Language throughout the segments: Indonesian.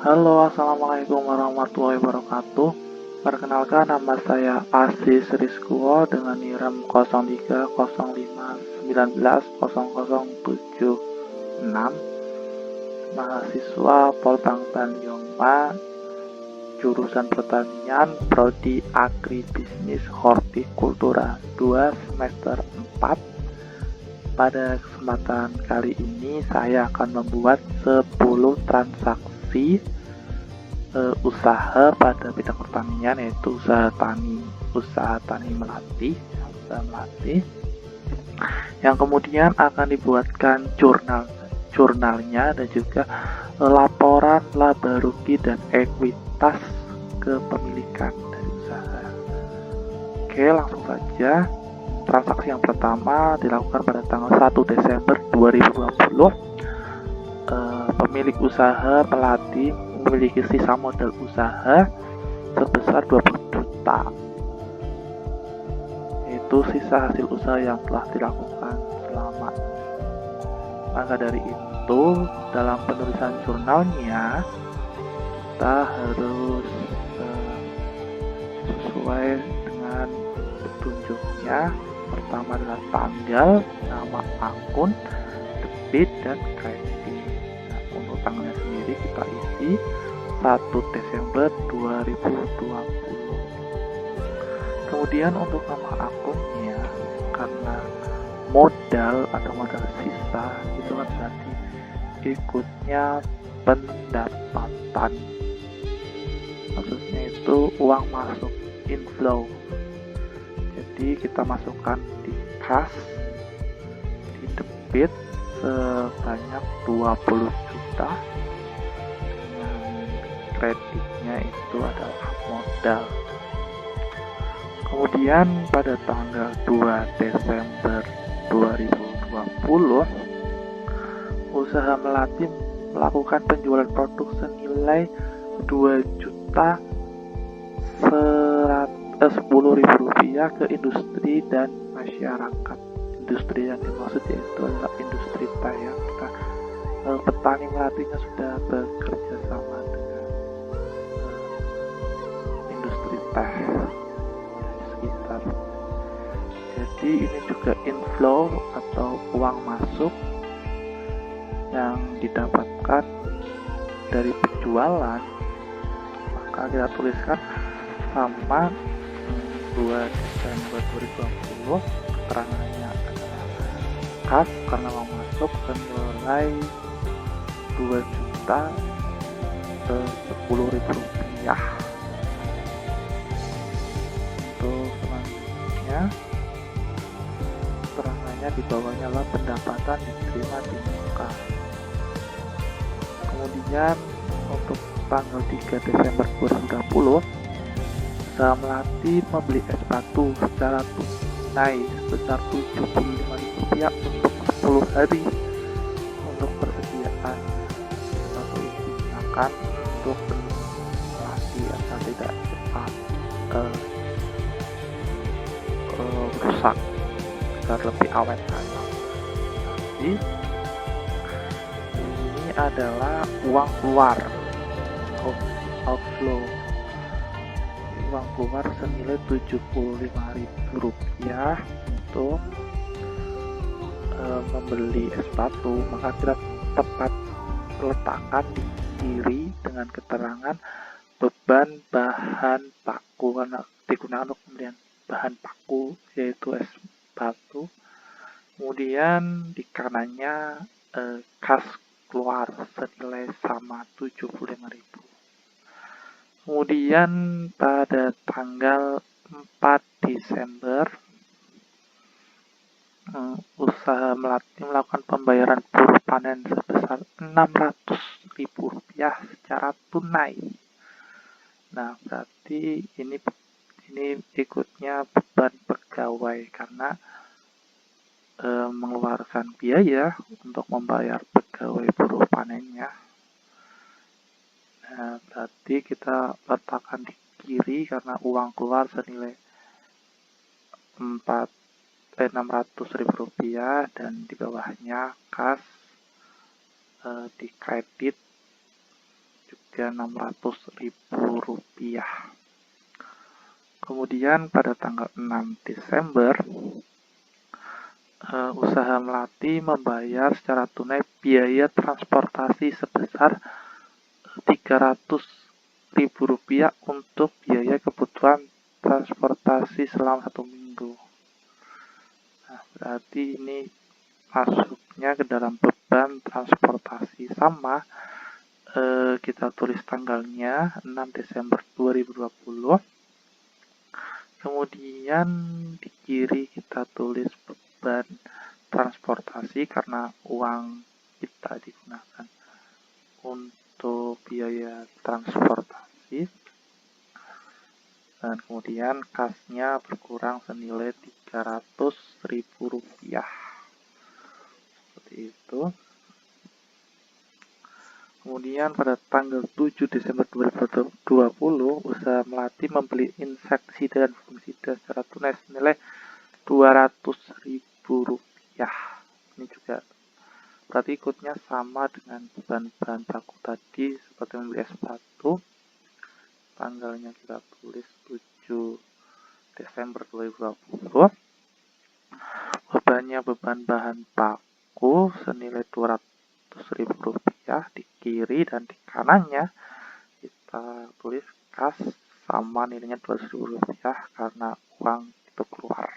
Halo, assalamualaikum warahmatullahi wabarakatuh. Perkenalkan, nama saya Aziz Rizkuo dengan NIRAM 0305190076, mahasiswa Polbang Banyumas, jurusan Pertanian, Prodi Agribisnis Hortikultura 2 semester 4. Pada kesempatan kali ini saya akan membuat 10 transaksi usaha pada bidang pertanian, yaitu usaha tani melati, yang kemudian akan dibuatkan jurnalnya dan juga laporan laba rugi dan ekuitas kepemilikan dari usaha. Oke, langsung saja. Transaksi yang pertama dilakukan pada tanggal 1 Desember 2020. Pemilik usaha melati memiliki sisa modal usaha sebesar 20 juta, yaitu sisa hasil usaha yang telah dilakukan selama. Maka dari itu, dalam penulisan jurnalnya kita harus sesuai dengan petunjuknya. Pertama adalah tanggal, nama akun, debit, dan kredit. Nah, untuk tanggalnya sendiri kita isi 1 Desember 2020. Kemudian untuk nama akunnya, karena modal atau modal sisa itu kan berarti ikutnya pendapatan, maksudnya itu uang masuk, inflow. Jadi kita masukkan di kas, di debit sebanyak 20 juta, dan kreditnya itu adalah modal. Kemudian pada tanggal 2 Desember 2020, usaha melati melakukan penjualan produk senilai 2 juta 10.000 rupiah ke industri dan masyarakat. Industri yang dimaksud yaitu adalah industri teh. Petani melatinya sudah bekerja sama dengan industri teh sekitar. Jadi ini juga inflow atau uang masuk yang didapatkan dari penjualan. Maka kita tuliskan sama 2 Desember 2020, keterangannya adalah kas karena uang masuk senilai 2 juta 10.000 rupiah. Untuk selanjutnya, keterangannya di bawahnya adalah pendapatan diterima di muka. Kemudian untuk tanggal 3 Desember 2020, usaha melati membeli es batu secara tunai sebesar Rp75.000 untuk 10 hari untuk persediaan es batu yang digunakan untuk melati agar tidak cepat rusak, agar lebih awet lagi. Jadi ini adalah uang keluar, outflow. Uang keluar senilai Rp75.000 untuk membeli es batu. Maka kita tepat letakkan di kiri dengan keterangan beban bahan baku, karena digunakan untuk pembelian bahan baku yaitu es batu. Kemudian di kanannya kas keluar senilai sama Rp75.000. Kemudian pada tanggal 4 Desember, usaha melati melakukan pembayaran buruh panen sebesar Rp600.000 secara tunai. Nah, berarti ini ikutnya beban pegawai karena mengeluarkan biaya untuk membayar pegawai buruh panennya. Nah, berarti kita letakkan di kiri karena uang keluar senilai Rp600.000 dan di bawahnya kas di kredit Rp3.600.000. Kemudian pada tanggal 6 Desember, usaha melati membayar secara tunai biaya transportasi sebesar Rp300.000 untuk biaya kebutuhan transportasi selama 1 minggu. Nah, berarti ini masuknya ke dalam beban transportasi sama. Kita tulis tanggalnya 6 Desember 2020. Kemudian di kiri kita tulis beban transportasi karena uang kita digunakan untuk biaya transportasi. Dan kemudian kasnya berkurang senilai Rp300.000. Seperti itu. Kemudian pada tanggal 7 Desember 2020, usaha melati membeli inseksi dan fungisida secara tunai senilai Rp200.000. Ini juga berarti ikutnya sama dengan beban bahan baku tadi seperti membeli es batu. Tanggalnya kita tulis 7 Desember 2020. Bebannya beban bahan baku senilai Rp200.000 di kiri, dan di kanannya kita tulis kas sama nilainya Rp200.000 karena uang itu keluar.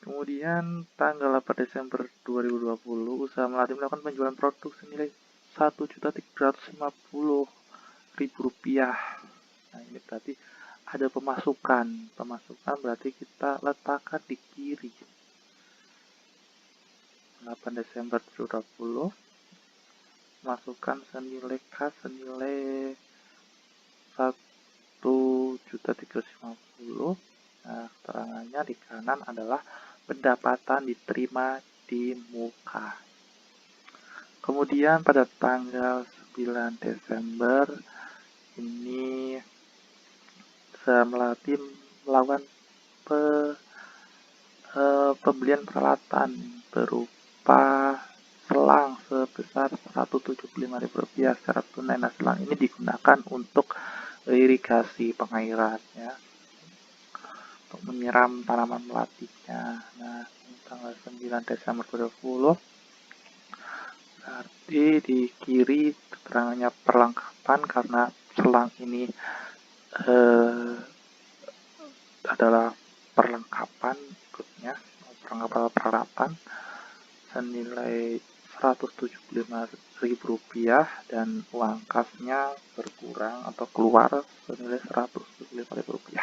Kemudian tanggal 8 Desember 2020, usaha melati melakukan penjualan produk senilai Rp1.350.000. Nah, ini berarti ada pemasukan. Pemasukan berarti kita letakkan di kiri. 8 Desember 2020, masukkan senilai kas senilai Rp1.350.000. Nah, keterangannya di kanan adalah pendapatan diterima di muka. Kemudian pada tanggal 9 Desember ini usaha melati melakukan pembelian peralatan berupa selang sebesar Rp175.000 secara tunai. Nah, selang ini digunakan untuk irigasi pengairan, ya, untuk menyiram tanaman melatinya. Nah, tanggal 9 Desember 2020, berarti di kiri keterangannya perlengkapan karena selang ini adalah perlengkapan ikutnya, perlengkapan peralatan senilai Rp175.000 dan uang kasnya berkurang atau keluar senilai Rp175.000.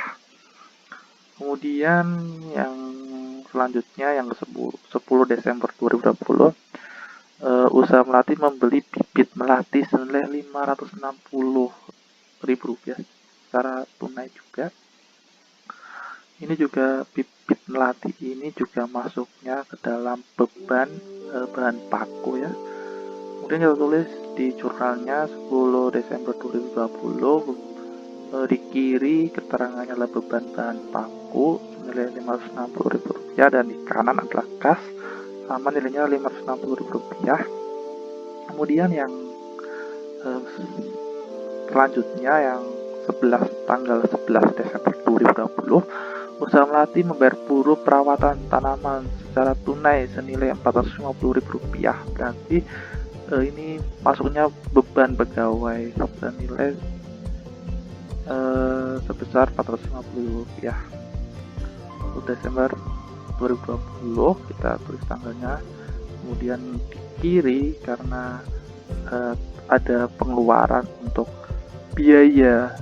Kemudian yang selanjutnya yang ke-10 Desember 2020, usaha melati membeli bibit melati senilai Rp560.000 secara tunai juga. Ini juga bibit melati ini juga masuknya ke dalam beban bahan baku, ya. Kemudian kita tulis di jurnalnya 10 Desember 2020, di kiri keterangannya adalah beban bahan baku senilai Rp560.000 dan di kanan adalah kas sama nilainya Rp560.000. Kemudian yang selanjutnya yang tanggal 11 Desember 2020, usaha melati membayar buruh perawatan tanaman secara tunai senilai Rp450.000. Berarti ini masuknya beban pegawai senilai sebesar Rp450.000. 1 Desember 2020 kita tulis tanggalnya. Kemudian di kiri karena ada pengeluaran untuk biaya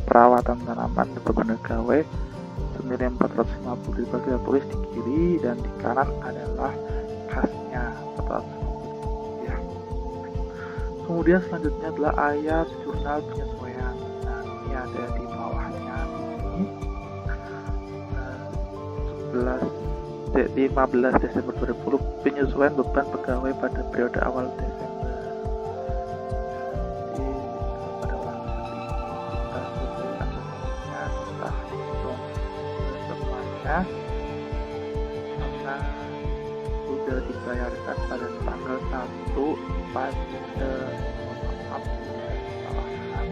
perawatan tanaman beban pegawai senilai Rp450.000 kita tulis di kiri, dan di kanan adalah kasnya Rp450.000. Kemudian selanjutnya adalah ayat jurnal penyesuaian. Nah, ini ada di bawahnya ini 15 Desember 2020, penyesuaian beban pegawai pada periode awal Desember. Karena sudah dibayarkan pada tanggal 1 pada kesalahan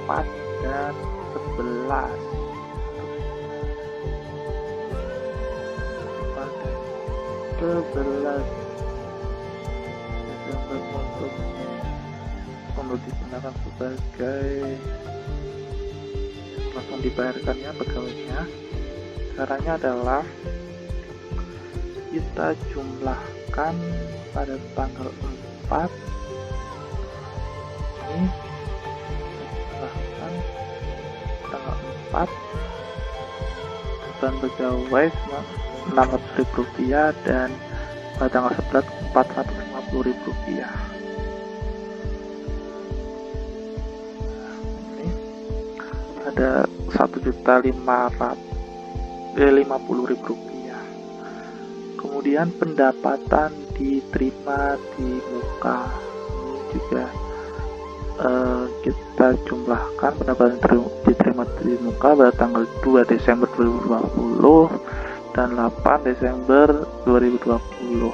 4 dan 11 Desember untuk digunakan sebagai langsung dibayarkannya pegawainya. Caranya adalah kita jumlahkan pada tanggal 4 ini, jumlahkan tanggal 4 beban pegawai Rp600.000 dan pada tanggal 11 Rp450.000. Ini ada Rp1.550.000. Kemudian pendapatan diterima di muka ini juga kita jumlahkan pendapatan diterima di muka pada tanggal 2 Desember 2020 dan 8 Desember 2020.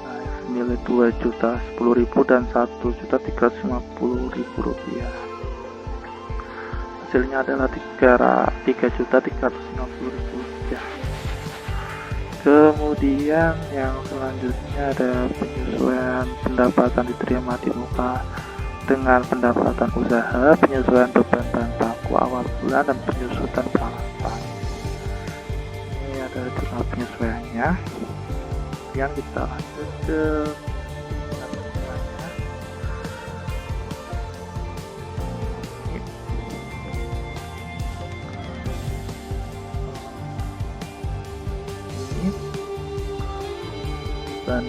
Nah, nilai Rp2.010.000 dan Rp1.350.000. Hasilnya adalah Rp3.350.000. Kemudian yang selanjutnya ada penyesuaian pendapatan diterima di muka dengan pendapatan usaha, penyesuaian beban bahan baku awal bulan, dan penyusutan peralatan. Ini ada jurnal penyesuaiannya. Yang kita lanjut ke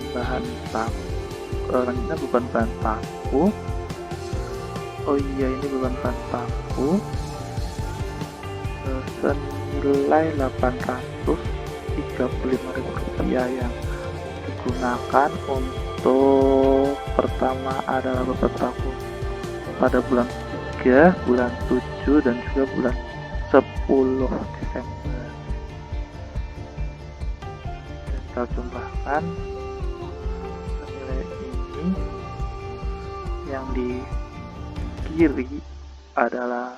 bahan baku. Selanjutnya beban bahan baku. Oh iya, ini beban bahan baku senilai Rp835.000 yang digunakan untuk pertama adalah beban baku pada bulan 3, bulan 7, dan juga bulan 10 Desember. Kita jumlahkan nilai ini. Yang di kiri adalah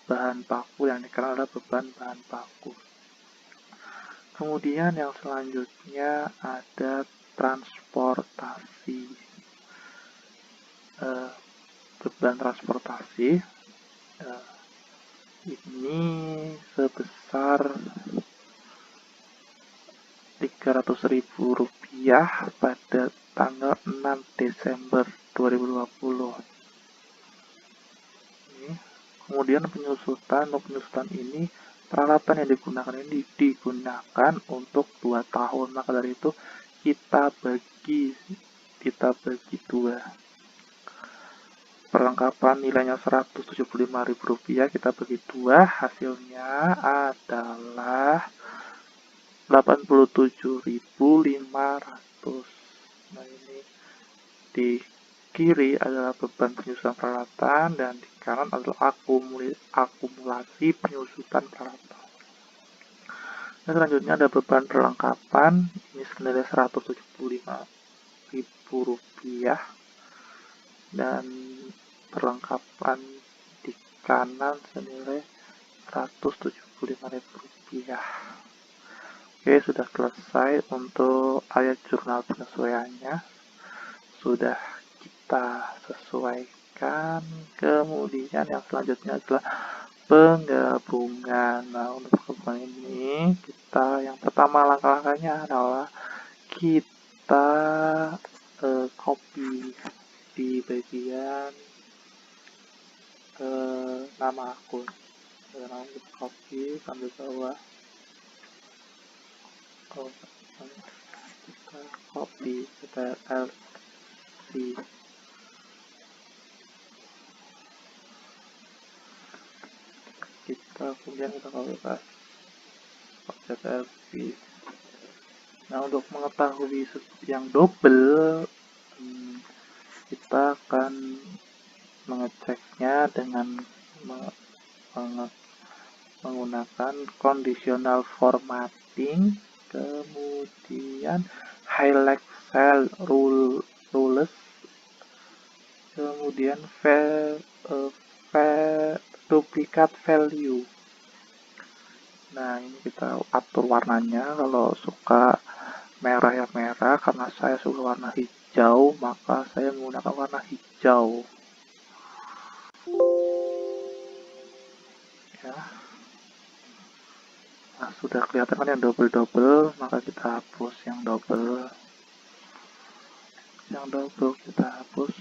bahan baku, yang di kanan adalah beban bahan baku. Kemudian yang selanjutnya ada transportasi. Beban transportasi ini sebesar Rp300.000 pada tanggal 6 Desember 2020. Kemudian penyusutan ini, peralatan yang digunakan untuk 2 tahun. Maka dari itu kita bagi 2. Perlengkapan nilainya Rp175.000, kita bagi 2, hasilnya adalah Rp87.500. Nah, ini di kiri adalah beban penyusutan peralatan dan di kanan adalah akumulasi penyusutan peralatan. Dan selanjutnya ada beban perlengkapan, ini senilai Rp175.000 dan perlengkapan di kanan senilai Rp175.000. Oke, sudah selesai untuk ayat jurnal penyesuaiannya. Sudah kita sesuaikan. Kemudian yang selanjutnya adalah penggabungan. Nah, untuk penggabungan ini yang pertama langkah-langkahnya adalah kita copy di bagian nama akun. Sekarang kita copy sambil bawah. Kita copy kita LC. Kemudian kita copy paste LC. Nah, untuk mengetahui yang double, kita akan mengeceknya dengan menggunakan conditional formatting, kemudian highlight cell rule rules, kemudian duplicate value. Nah, ini kita atur warnanya. Kalau suka merah ya merah, karena saya suka warna hijau, maka saya menggunakan warna hijau. Ya. Nah, sudah kelihatan kan yang double, maka kita hapus yang double. Yang double kita hapus.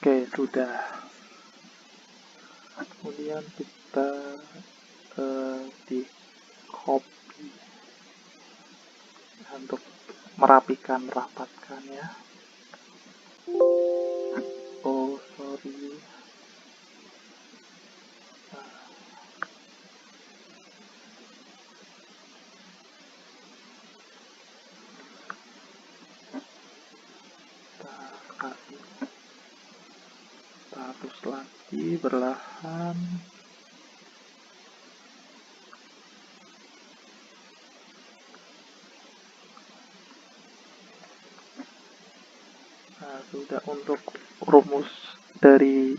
Oke, sudah. Kemudian kita di copy untuk merapatkan ya. Oh sorry, kita hapus lagi berlahan. Nah, sudah. Untuk rumus dari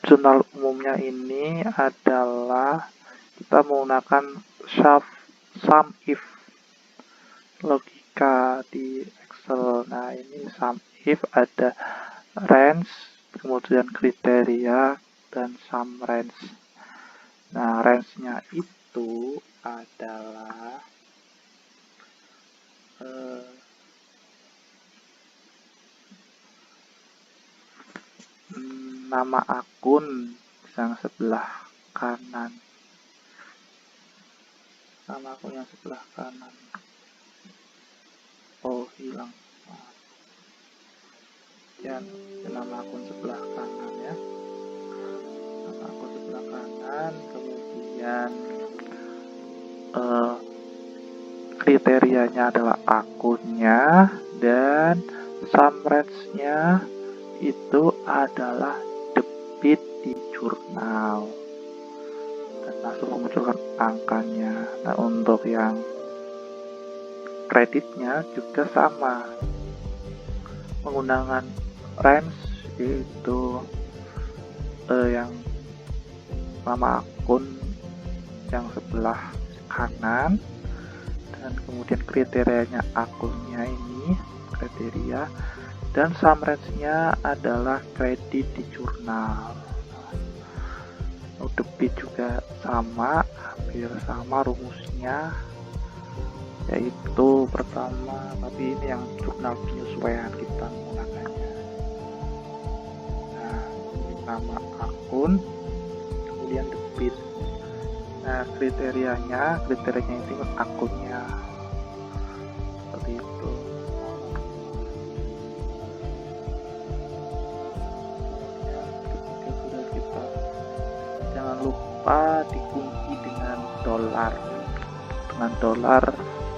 jurnal umumnya ini adalah kita menggunakan sum if logika di Excel. Nah, ini sum if ada range, kemudian kriteria, dan sum range. Nah, range-nya itu adalah nama akun yang sebelah kanan. Nama akun yang sebelah kanan. Oh, hilang. Dan nama akun sebelah kanan ya. Nama akun sebelah kanan, kemudian kriterianya adalah akunnya, dan sum range-nya itu adalah debit di jurnal, dan langsung memunculkan angkanya. Nah, untuk yang kreditnya juga sama, menggunakan range, yaitu yang nama akun yang sebelah kanan, dan kemudian kriterianya akunnya ini kriteria, dan sum range-nya adalah kredit di jurnal. Debit juga sama, hampir sama rumusnya, yaitu pertama, tapi ini yang jurnal penyesuaian kita menggunakannya. Nah, ini nama akun, kemudian debit. Nah, kriterianya itu akunnya, seperti itu. Ketika sudah kita, jangan lupa dikunci dengan dolar,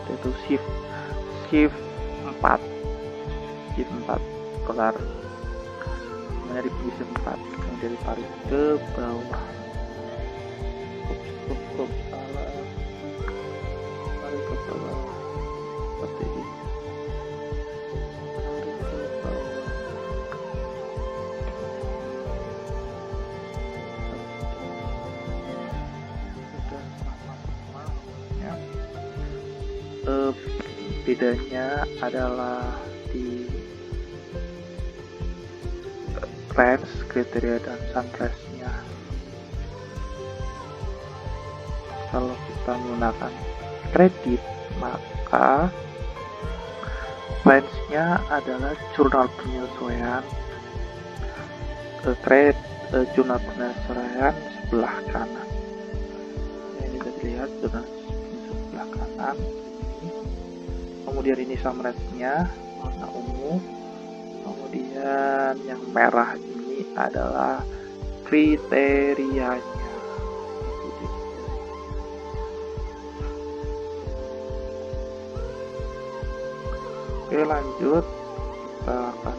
yaitu shift 4 dolar, kemudian dikunci 4, kemudian ditarik ke bawah. Salah, tarik ke bawah seperti ini, tarik ke bawah. Sudah sama ya. Bedanya adalah di range, kriteria, dan sum range-nya. Kalau kita menggunakan kredit, maka range-nya adalah jurnal penyesuaian, jurnal penyesuaian sebelah kanan. Ini bisa dilihat jurnal sebelah kanan. Kemudian ini sum range-nya warna ungu. Kemudian yang merah ini adalah kriterianya. Oke, lanjut, kita akan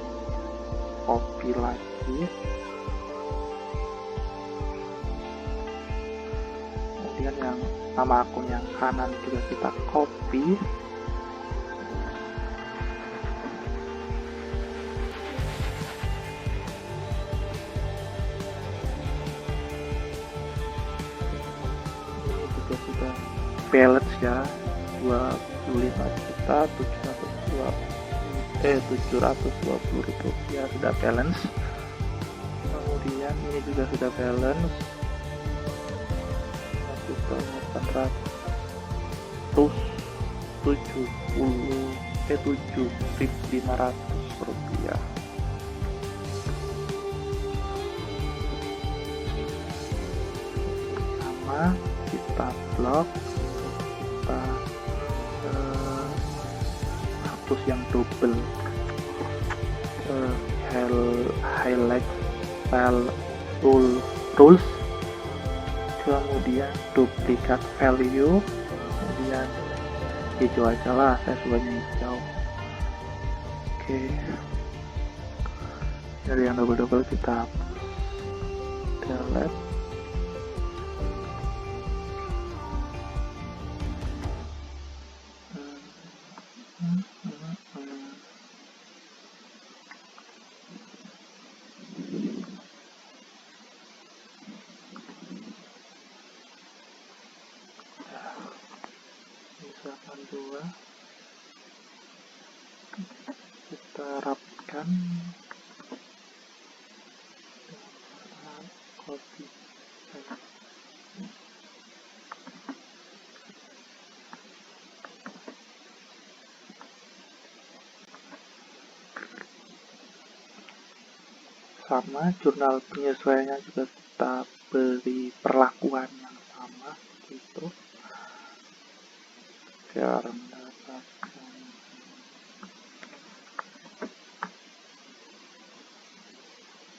copy lagi. kemudian yang nama akun yang kanan juga kita copy, ini juga sudah balance ya, 25.720.000 rupiah sudah balance. Kemudian ini juga sudah balance 7.500 rupiah. Sama kita blok, kita hapus yang double highlight file rules, kemudian duplikat value, kemudian hijau aja lah, saya sukanya hijau. Oke, dari yang double kita delete. Misalkan 2 kita rapikan dengan copy sama. Jurnal penyesuaiannya juga kita beri perlakuan yang sama gitu, biar mendapatkan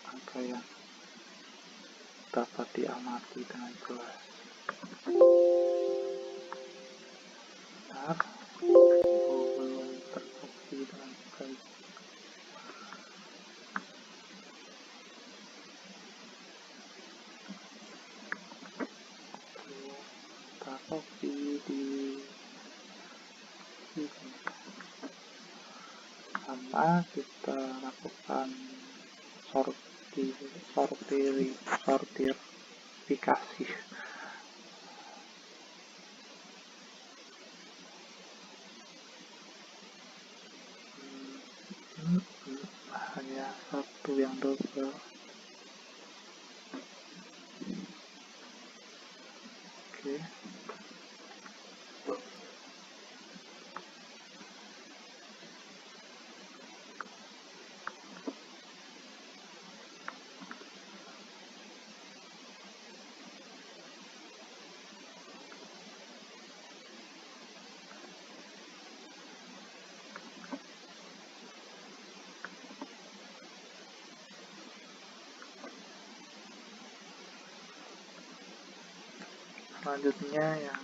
angka yang dapat diamati dengan jelas. Benar, belum terkopi dengan baik. Kita copy di sini, sama kita lakukan sortifikasi. Hanya satu yang double. Oke. Selanjutnya yang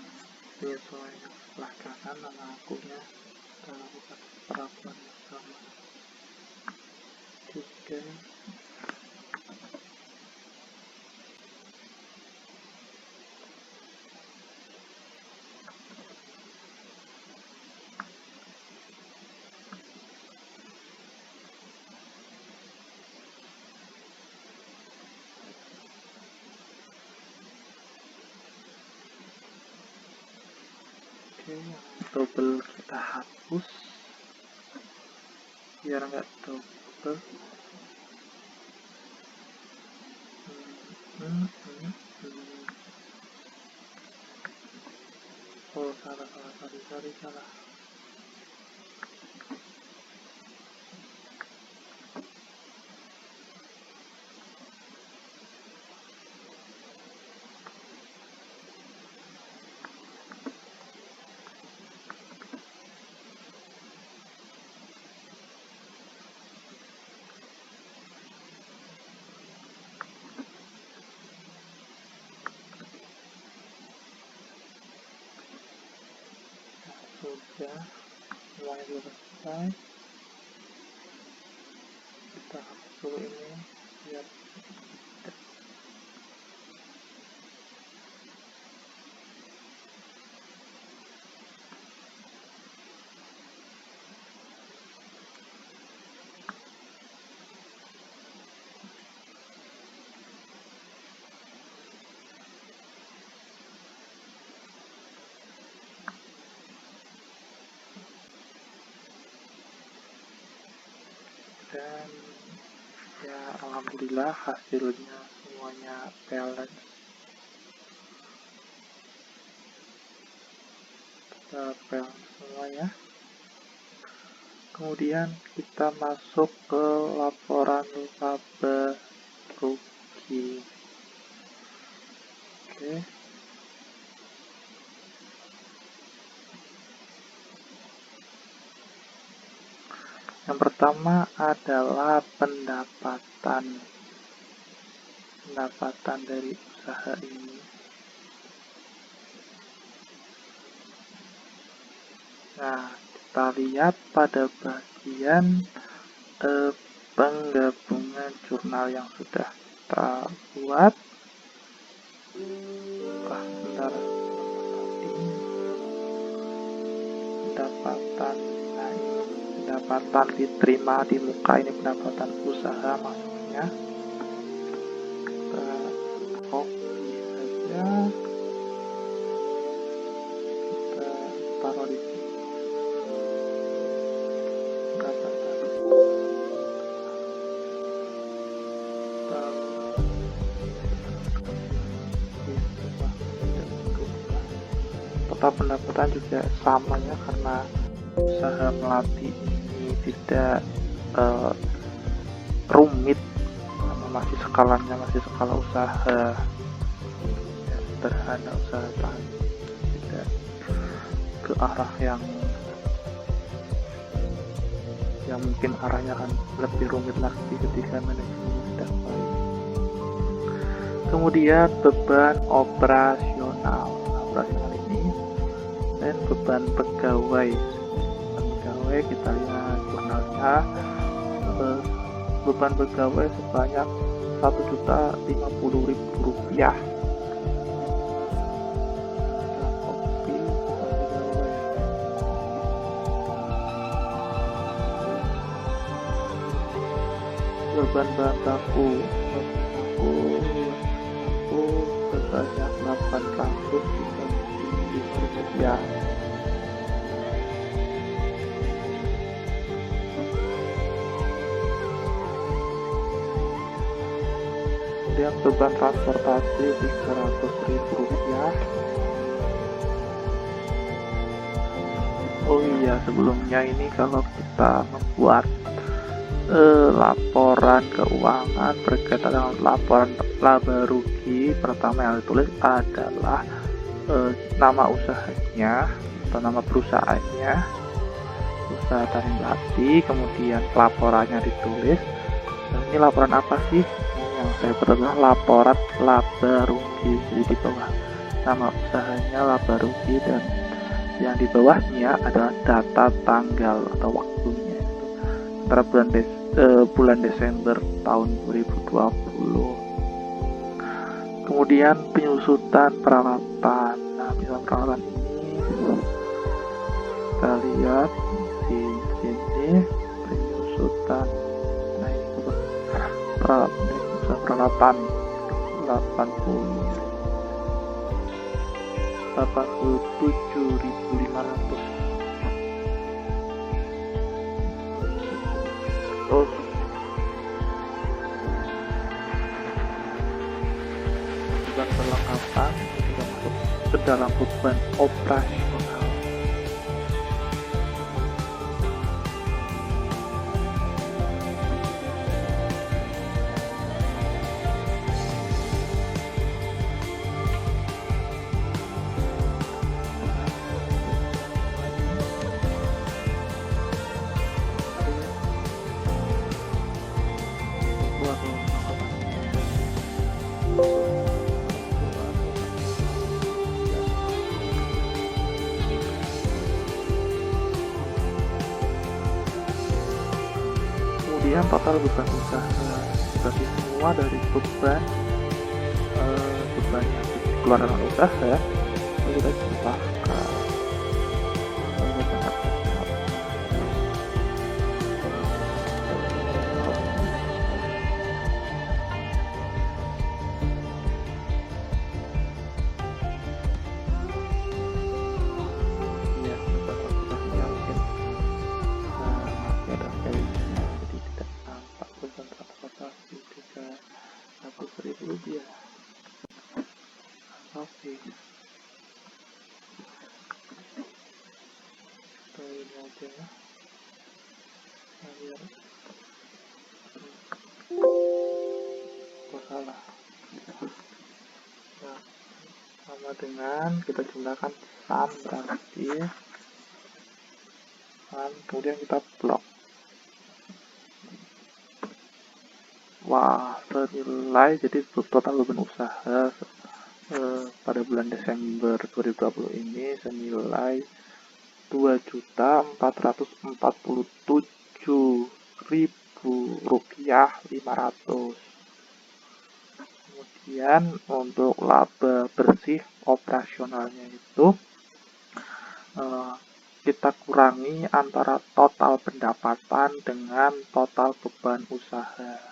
penyesuaian sebelah kanan, nama akunnya kita lakukan perlakuan yang sama. 3 Oke, yang double kita hapus biar nggak double. Oh, salah. Sudah semuanya selesai, kita hapus dulu ini biar dan ya alhamdulillah hasilnya semuanya balance, kita balance semuanya. Kemudian kita masuk ke laporan laba rugi. Oke. Yang pertama adalah pendapatan dari usaha ini. Nah, kita lihat pada bagian penggabungan jurnal yang sudah kita buat. Bentar, pendapatan, nah ini pendapatan diterima di muka, ini pendapatan usaha maksudnya. Kita copy saja, kita taruh di sini. Total pendapatan juga sama ya, karena usaha melati ini tidak rumit, karena masih skala usaha ya, sederhana, usaha tani, tidak ke arah yang mungkin arahnya akan lebih rumit lagi ketika manajemen sudah baik. Kemudian beban operasional ini dan beban pegawai kita lihat jurnalnya. Beban pegawai sebanyak Rp1.050.000. Beban bahan baku sebanyak Rp835.000. Kemudian beban transportasi Rp300.000. Oh iya, sebelumnya ini kalau kita membuat laporan keuangan berkaitan dengan laporan laba rugi, pertama yang ditulis adalah nama usahanya atau nama perusahaannya, usaha tani melati, kemudian laporannya ditulis. Ini laporan apa sih? Ini yang saya buat adalah laporan laba rugi, jadi di bawah nama usahanya laba rugi, dan yang di bawahnya adalah data tanggal atau waktunya, antara bulan Desember tahun 2020. Kemudian penyusutan peralatan. Nah, misalnya peralatan ini kita lihat di sini penyusutan. Nah, ini peralatan 87.500. Beban perlengkapan juga masuk ke dalam beban operasional. Kemudian total beban usaha dibagi semua dari beban yang dikeluarkan usaha, kita jumlahkan. ya. Salah. Nah, sama dengan kita jumlahkan sum berarti kemudian kita blok. Wah, senilai, jadi total beban usaha pada bulan Desember 2020 ini senilai Rp2.047.500. Kemudian untuk laba bersih operasionalnya itu kita kurangi antara total pendapatan dengan total beban usaha.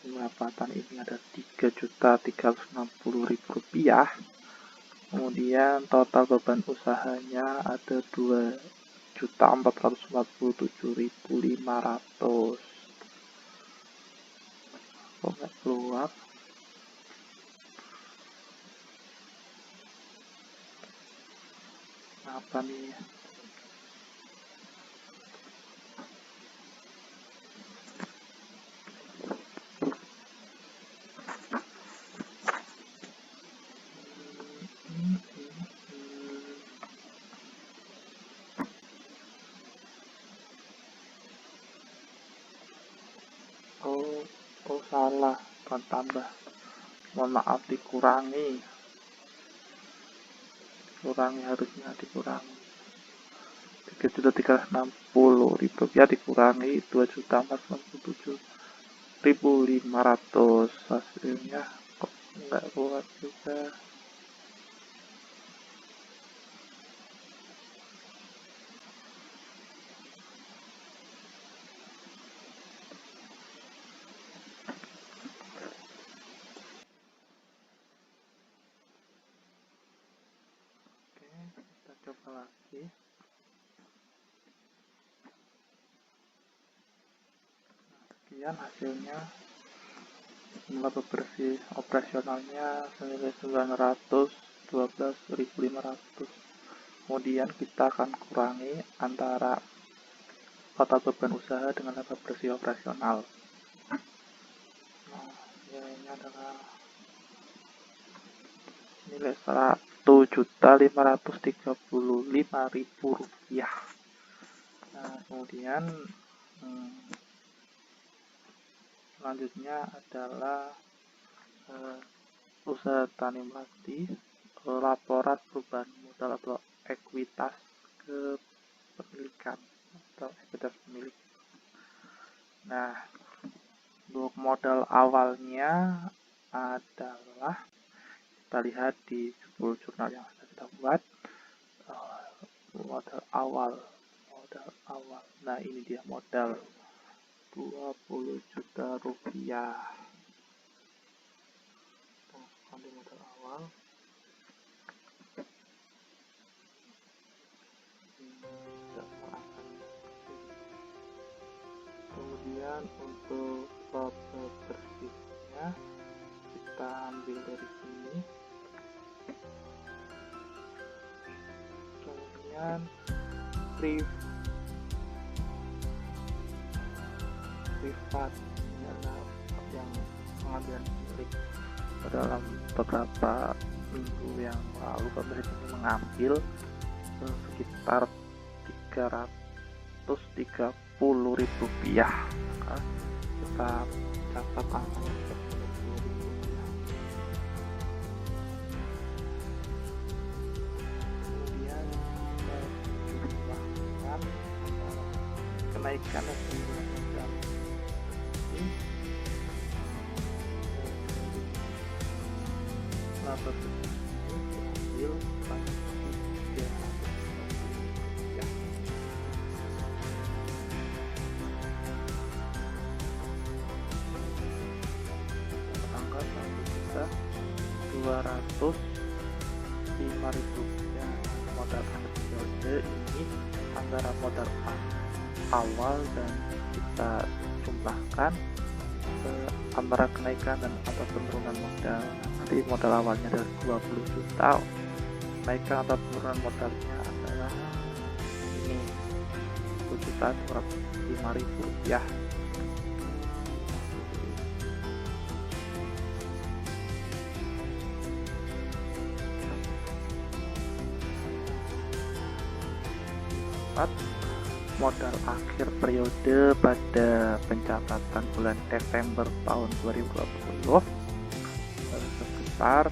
Pendapatan ini ada Rp3.360.000, kemudian total beban usahanya ada Rp2.447.500. Kok nggak keluar? Apa nih? Oh salah, bukan tambah, mohon maaf, dikurangi harusnya dikurangi. Rp3.360.000 dikurangi Rp2.447.500, hasilnya kok nggak keluar juga. Kita coba lagi. Sekian hasilnya. Laba bersih operasionalnya senilai Rp912.500. Kemudian kita akan kurangi antara total beban usaha dengan laba bersih operasional. Nah, nilainya adalah nilai Rp1.535.000. Nah, kemudian selanjutnya adalah usaha tani melati, laporan perubahan modal atau ekuitas kepemilikan atau ekuitas pemilik. Nah, untuk modal awalnya adalah kita lihat di jurnal yang sudah kita buat. Modal awal. Nah, ini dia modal Rp20 juta. Ambil modal awal. Kemudian untuk laba bersihnya kita ambil dari sini. Kemudian privat yang pengambilan milik dalam beberapa minggu yang lalu pemerintah ini mengambil sekitar Rp330.000. Maka kita catat angkanya Rp30.000. Kemudian kita jumlahkan kenaikan dan penurunan modal ini. Laba bersih diambil Rp205.000 modal periode ini antara modal awal dan kita jumlahkan antara kenaikan dan atau penurunan modal. Nanti modal awalnya adalah 20 juta, kenaikan atau penurunan modalnya adalah ini Rp205.000. Modal akhir periode pada pencatatan bulan Desember tahun 2020 sebesar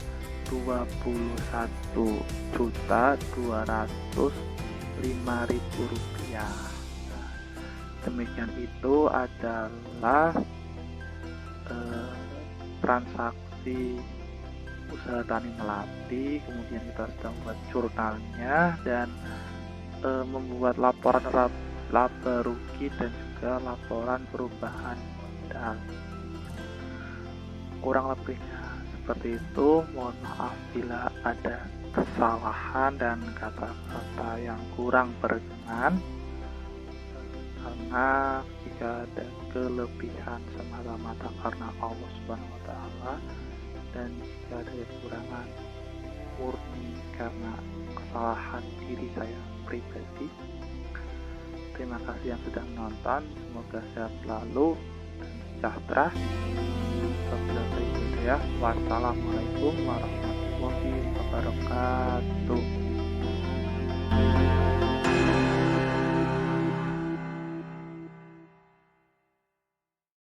Rp21.205.000. Demikian itu adalah transaksi usaha tani melati. Kemudian kita sudah membuat jurnalnya dan membuat laporan laba rugi dan juga laporan perubahan modal. Kurang lebihnya seperti itu. Mohon maaf bila ada kesalahan dan kata-kata yang kurang berkenan, karena jika ada kelebihan semata-mata karena Allah Subhanahu wa Ta'ala, dan jika ada kekurangan murni karena kesalahan diri saya pribadi. Terima kasih yang sudah menonton, semoga sehat selalu dan sejahtera. Wassalamualaikum warahmatullahi wabarakatuh.